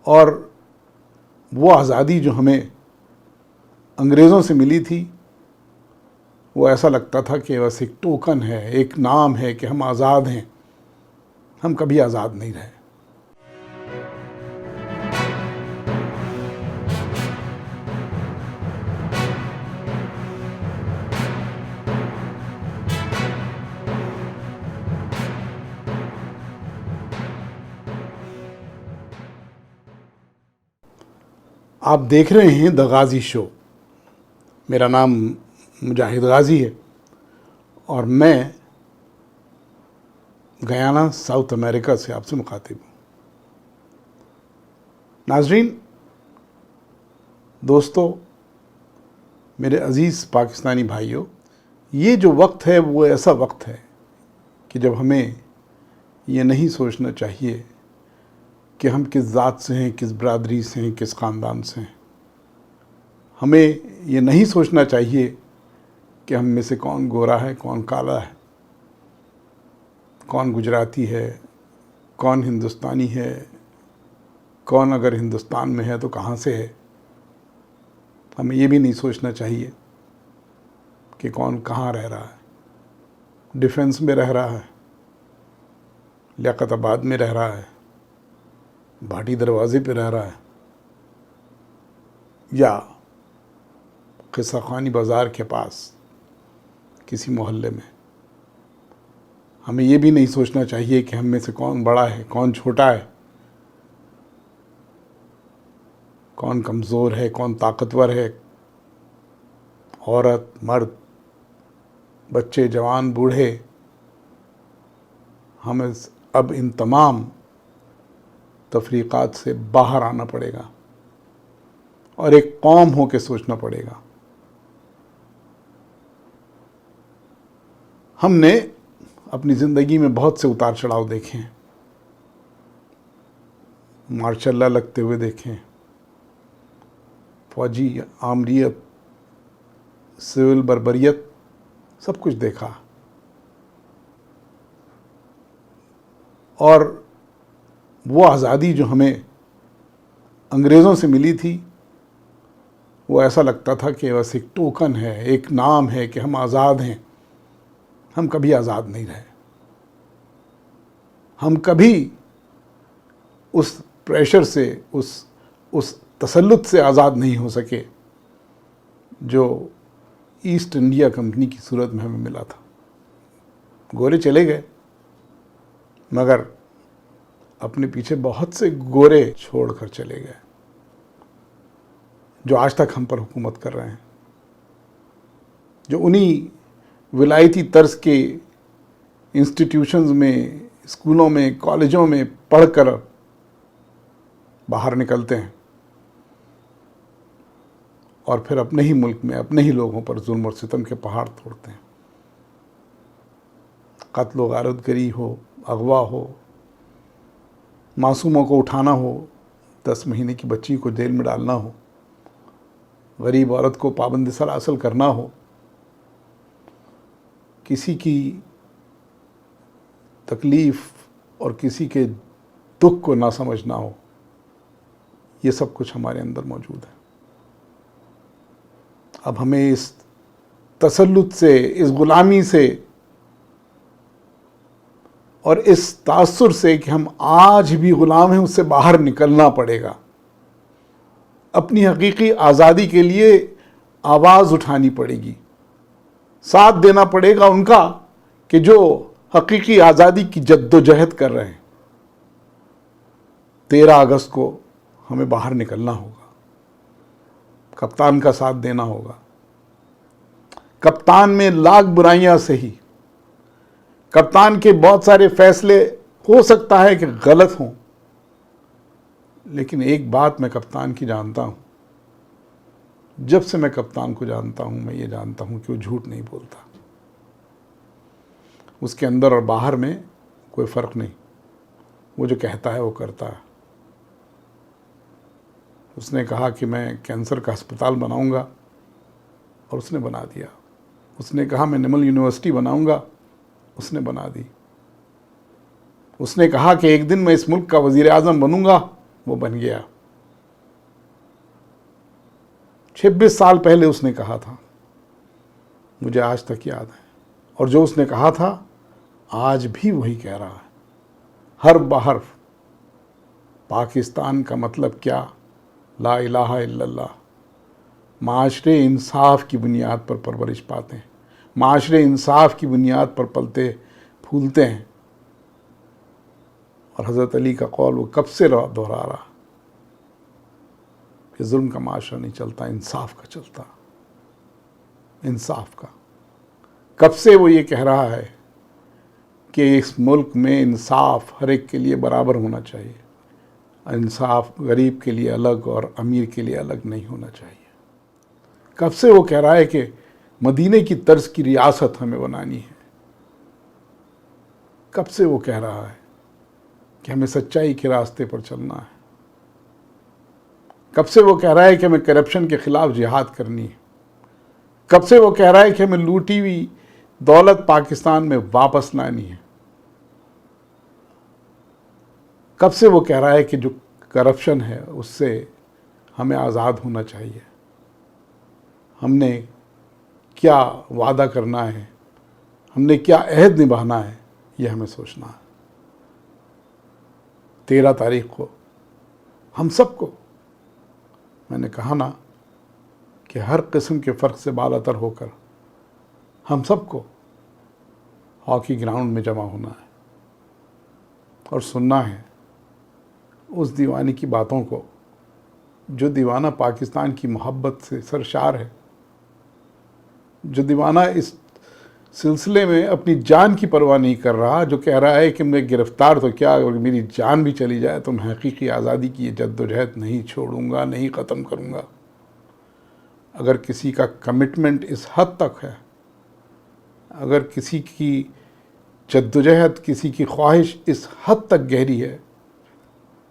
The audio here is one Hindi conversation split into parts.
और वो आज़ादी जो हमें अंग्रेज़ों से मिली थी, वो ऐसा लगता था कि बस एक टोकन है, एक नाम है कि हम आज़ाद हैं। हम कभी आज़ाद नहीं रहे। आप देख रहे हैं द गाज़ी शो। मेरा नाम मुजाहिद गाज़ी है और मैं गयाना साउथ अमेरिका से आपसे मुखातिब हूँ। नाज़रीन, दोस्तों, मेरे अज़ीज़ पाकिस्तानी भाइयों, ये जो वक्त है वो ऐसा वक्त है कि जब हमें ये नहीं सोचना चाहिए कि हम किस ज़ात से हैं, किस बरादरी से हैं, किस ख़ानदान से हैं। हमें ये नहीं सोचना चाहिए कि हम में से कौन गोरा है, कौन काला है, कौन गुजराती है, कौन हिंदुस्तानी है, कौन अगर हिंदुस्तान में है तो कहाँ से है। हमें ये भी नहीं सोचना चाहिए कि कौन कहाँ रह रहा है, डिफेंस में रह रहा है, लियाकताबाद में रह रहा है, भाटी दरवाज़े पे रह रहा है, या क़िस्सा ख़ानी बाज़ार के पास किसी मोहल्ले में। हमें ये भी नहीं सोचना चाहिए कि हम में से कौन बड़ा है, कौन छोटा है, कौन कमज़ोर है, कौन ताकतवर है, औरत, मर्द, बच्चे, जवान, बूढ़े। हमें अब इन तमाम तफरीक़ात से बाहर आना पड़ेगा और एक कौम हो के सोचना पड़ेगा। हमने अपनी ज़िंदगी में बहुत से उतार चढ़ाव देखे हैं, मार्शल लॉ लगते हुए देखे हैं, फ़ौजी आमरीत, सिविल बर्बरियत, सब कुछ देखा। और वो आज़ादी जो हमें अंग्रेज़ों से मिली थी, वो ऐसा लगता था कि बस एक टोकन है, एक नाम है कि हम आज़ाद हैं। हम कभी आज़ाद नहीं रहे। हम कभी उस प्रेशर से, उस तसल्लुत से आज़ाद नहीं हो सके जो ईस्ट इंडिया कंपनी की सूरत में हमें मिला था। गोरे चले गए, मगर अपने पीछे बहुत से गोरे छोड़कर चले गए जो आज तक हम पर हुकूमत कर रहे हैं, जो उन्हीं विलायती तर्ज के इंस्टीट्यूशंस में, स्कूलों में, कॉलेजों में पढ़कर बाहर निकलते हैं और फिर अपने ही मुल्क में अपने ही लोगों पर जुल्म और सितम के पहाड़ तोड़ते हैं। कत्ल व गारतगरी हो, अगवा हो, मासूमों को उठाना हो, 10 महीने की बच्ची को जेल में डालना हो, गरीब औरत को पाबंद सलासल करना हो, किसी की तकलीफ़ और किसी के दुख को ना समझना हो, ये सब कुछ हमारे अंदर मौजूद है। अब हमें इस तसल्लुत से, इस ग़ुलामी से और इस तासुर से कि हम आज भी ग़ुलाम हैं, उससे बाहर निकलना पड़ेगा। अपनी हकीकी आज़ादी के लिए आवाज़ उठानी पड़ेगी, साथ देना पड़ेगा उनका कि जो हकीकी आज़ादी की जद्दोजहद कर रहे हैं। 13 अगस्त को हमें बाहर निकलना होगा, कप्तान का साथ देना होगा। कप्तान में लाख बुराइयां सही, कप्तान के बहुत सारे फैसले हो सकता है कि गलत हों, लेकिन एक बात मैं कप्तान की जानता हूं, जब से मैं कप्तान को जानता हूं, मैं ये जानता हूं कि वो झूठ नहीं बोलता। उसके अंदर और बाहर में कोई फ़र्क नहीं, वो जो कहता है वो करता है। उसने कहा कि मैं कैंसर का अस्पताल बनाऊंगा और उसने बना दिया। उसने कहा मैं निमल यूनिवर्सिटी बनाऊंगा, उसने बना दी। उसने कहा कि एक दिन मैं इस मुल्क का वज़ीर आज़म बनूंगा, वो बन गया। 26 साल पहले उसने कहा था, मुझे आज तक याद है। और जो उसने कहा था आज भी वही कह रहा है, हर बहरफ। पाकिस्तान का मतलब क्या? ला इलाहा इल्लल्लाह। माशरे इंसाफ की बुनियाद पर परवरिश पाते हैं, माशरे इंसाफ की बुनियाद पर पलते फूलते हैं। और हज़रत अली का कौल वो कब से दोहरा रहा कि जुल्म का माशरा नहीं चलता, इंसाफ का चलता, इंसाफ का। कब से वो ये कह रहा है कि इस मुल्क में इंसाफ हर एक के लिए बराबर होना चाहिए, इंसाफ गरीब के लिए अलग और अमीर के लिए अलग नहीं होना चाहिए। कब से वो कह रहा है कि मदीने की तर्ज की रियासत हमें बनानी है। कब से वो कह रहा है कि हमें सच्चाई के रास्ते पर चलना है। कब से वो कह रहा है कि हमें करप्शन के खिलाफ जिहाद करनी है। कब से वो कह रहा है कि हमें लूटी हुई दौलत पाकिस्तान में वापस लानी है। कब से वो कह रहा है कि जो करप्शन है उससे हमें आज़ाद होना चाहिए। हमने क्या वादा करना है, हमने क्या अहद निभाना है, ये हमें सोचना है। 13 तारीख को हम सबको, मैंने कहा ना कि हर किस्म के फ़र्क से बालातर होकर हम सबको हॉकी ग्राउंड में जमा होना है और सुनना है उस दीवाने की बातों को जो दीवाना पाकिस्तान की मोहब्बत से सरशार है, जो दीवाना इस सिलसिले में अपनी जान की परवाह नहीं कर रहा, जो कह रहा है कि मैं गिरफ़्तार तो क्या, अगर मेरी जान भी चली जाए तो मैं हकीकी आज़ादी की ये जद्दोजहद नहीं छोड़ूंगा, नहीं ख़त्म करूंगा। अगर किसी का कमिटमेंट इस हद तक है, अगर किसी की जद्दोजहद, किसी की ख्वाहिश इस हद तक गहरी है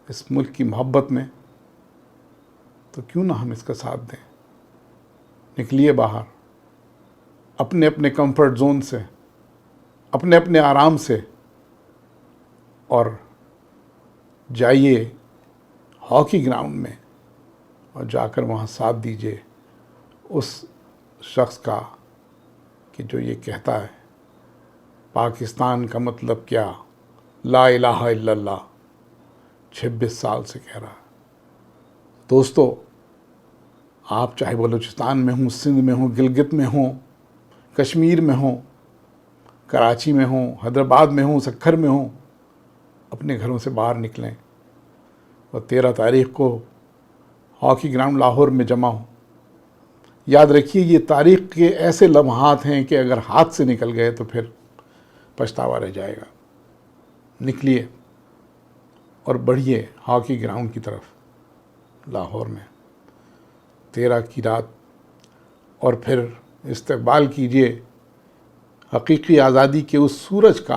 इस मुल्क की मोहब्बत में, तो क्यों ना हम इसका साथ दें। निकलिए बाहर अपने अपने कंफर्ट जोन से, अपने अपने आराम से, और जाइए हॉकी ग्राउंड में और जाकर वहाँ साथ दीजिए उस शख्स का कि जो ये कहता है पाकिस्तान का मतलब क्या, ला इलाहा इल्लल्लाह, 26 साल से कह रहा है। दोस्तों, आप चाहे बलूचिस्तान में हों, सिंध में हों, गिलगित में हों, कश्मीर में हों, कराची में हों, हैदराबाद में हों, सक्खर में हों, अपने घरों से बाहर निकलें और 13 तारीख को हॉकी ग्राउंड लाहौर में जमा हों। याद रखिए, ये तारीख़ के ऐसे लम्हात हैं कि अगर हाथ से निकल गए तो फिर पछतावा रह जाएगा। निकलिए और बढ़िए हॉकी ग्राउंड की तरफ लाहौर में 13 की रात, और फिर इस्तकबाल कीजिए हकीकी आज़ादी के उस सूरज का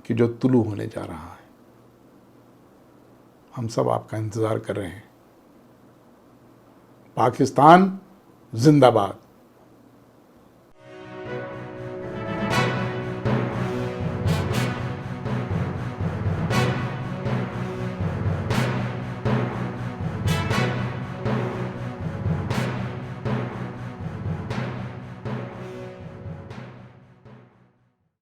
कि जो तुलू होने जा रहा है। हम सब आपका इंतज़ार कर रहे हैं। पाकिस्तान जिंदाबाद।